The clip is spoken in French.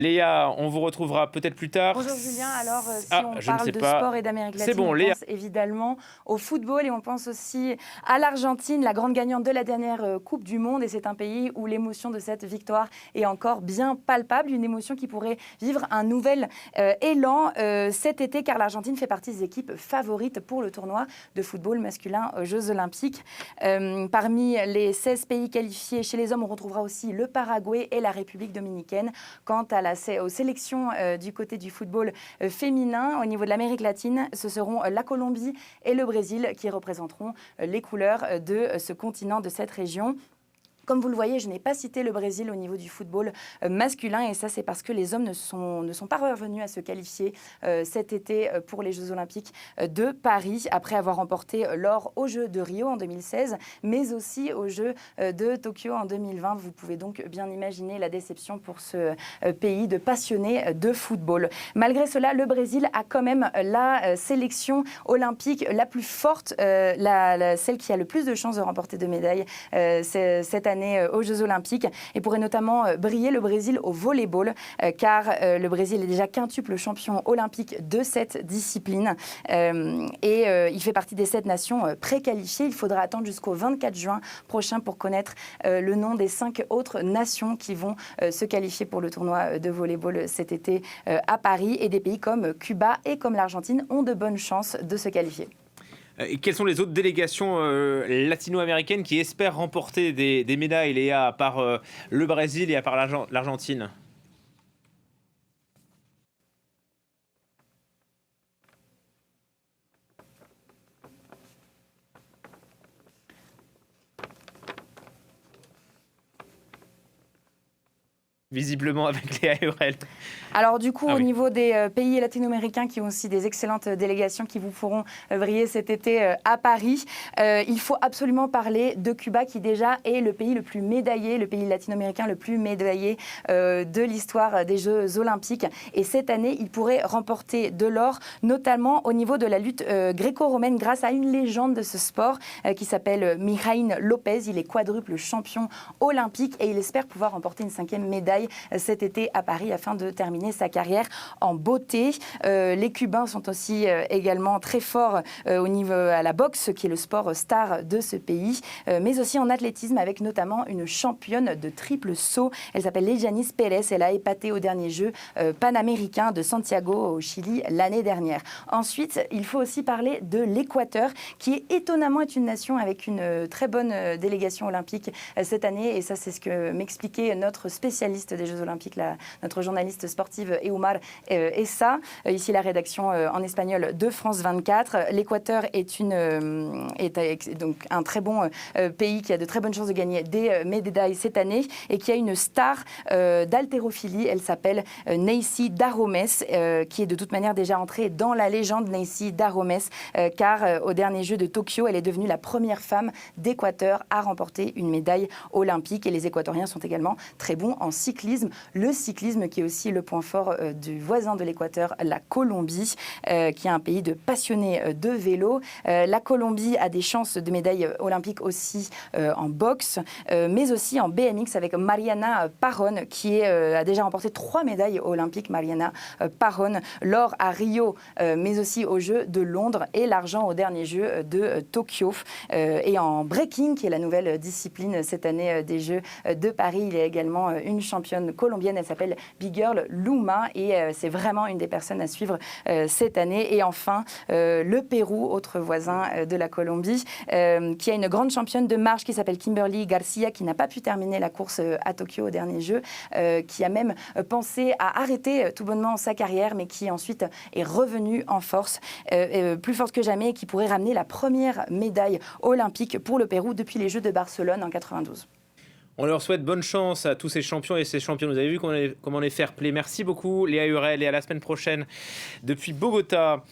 Léa, on vous retrouvera peut-être plus tard. Bonjour Julien, alors si on je ne parle sais de pas. sport et d'Amérique C'est latine, bon, on Léa. pense évidemment au football et on pense aussi à l'Argentine, la grande gagnante de la dernière Coupe du Monde. Et c'est un pays où l'émotion de cette victoire est encore bien palpable, une émotion qui pourrait vivre un nouvel élan cet été, car l'Argentine fait partie des équipes favorites pour le tournoi de football masculin aux Jeux Olympiques. Parmi les 16 pays qualifiés chez les hommes, on retrouvera aussi le Paraguay et la République dominicaine. Quant aux sélections du côté du football féminin, au niveau de l'Amérique latine, ce seront la Colombie et le Brésil qui représenteront les couleurs de ce continent, de cette région. Comme vous le voyez, je n'ai pas cité le Brésil au niveau du football masculin, et ça c'est parce que les hommes ne sont pas revenus à se qualifier cet été pour les Jeux Olympiques de Paris, après avoir remporté l'or aux Jeux de Rio en 2016, mais aussi aux Jeux de Tokyo en 2020. Vous pouvez donc bien imaginer la déception pour ce pays de passionnés de football. Malgré cela, le Brésil a quand même la sélection olympique la plus forte, celle qui a le plus de chances de remporter de médailles cette année aux Jeux Olympiques, et pourrait notamment briller le Brésil au volleyball, car le Brésil est déjà quintuple champion olympique de cette discipline, et il fait partie des 7 nations préqualifiées. Il faudra attendre jusqu'au 24 juin prochain pour connaître le nom des 5 autres nations qui vont se qualifier pour le tournoi de volleyball cet été à Paris, et des pays comme Cuba et comme l'Argentine ont de bonnes chances de se qualifier. Et quelles sont les autres délégations latino-américaines qui espèrent remporter des médailles, Léa, à part le Brésil et à part l'Argentine ? Visiblement avec Léa Hurel. Alors du coup, au niveau des pays latino-américains qui ont aussi des excellentes délégations qui vous feront briller cet été à Paris, il faut absolument parler de Cuba, qui déjà est le pays le plus médaillé, le pays latino-américain le plus médaillé de l'histoire des Jeux Olympiques. Et cette année, il pourrait remporter de l'or, notamment au niveau de la lutte gréco-romaine, grâce à une légende de ce sport qui s'appelle Mijaín López. Il est quadruple champion olympique et il espère pouvoir remporter une 5e médaille cet été à Paris afin de terminer sa carrière en beauté. Les Cubains sont aussi également très forts au niveau à la boxe, qui est le sport star de ce pays, mais aussi en athlétisme, avec notamment une championne de triple saut. Elle s'appelle Lejanis Pérez. Elle a épaté au dernier jeu panaméricain de Santiago au Chili l'année dernière. Ensuite, il faut aussi parler de l'Équateur, qui est étonnamment une nation avec une très bonne délégation olympique cette année, et ça c'est ce que m'expliquait notre spécialiste des Jeux Olympiques, notre journaliste sportive Eumar Essa, ici la rédaction en espagnol de France 24. L'Équateur est donc un très bon pays qui a de très bonnes chances de gagner des médailles cette année, et qui a une star d'haltérophilie. Elle s'appelle Neisy Daromes, qui est de toute manière déjà entrée dans la légende, Neisy Daromes, car au dernier jeu de Tokyo, elle est devenue la première femme d'Équateur à remporter une médaille olympique. Et les Équatoriens sont également très bons en cyclisme. Le cyclisme qui est aussi le point fort du voisin de l'Équateur, la Colombie, qui est un pays de passionnés de vélo. La Colombie a des chances de médailles olympiques aussi en boxe, mais aussi en BMX avec Mariana Parón, qui a déjà remporté 3 médailles olympiques. Mariana Parón, l'or à Rio, mais aussi aux Jeux de Londres, et l'argent au dernier jeu de Tokyo. Et en breaking, qui est la nouvelle discipline cette année des Jeux de Paris, il y a également une championne colombienne. Elle s'appelle Big Girl Luma, et c'est vraiment une des personnes à suivre cette année. Et enfin, le Pérou, autre voisin de la Colombie, qui a une grande championne de marche qui s'appelle Kimberly Garcia, qui n'a pas pu terminer la course à Tokyo au dernier jeu, qui a même pensé à arrêter tout bonnement sa carrière, mais qui ensuite est revenue en force, plus forte que jamais, et qui pourrait ramener la première médaille olympique pour le Pérou depuis les Jeux de Barcelone en 92. On leur souhaite bonne chance à tous ces champions et ces champions. Vous avez vu comment on est fair play. Merci beaucoup Léa Hurel, et à la semaine prochaine depuis Bogota.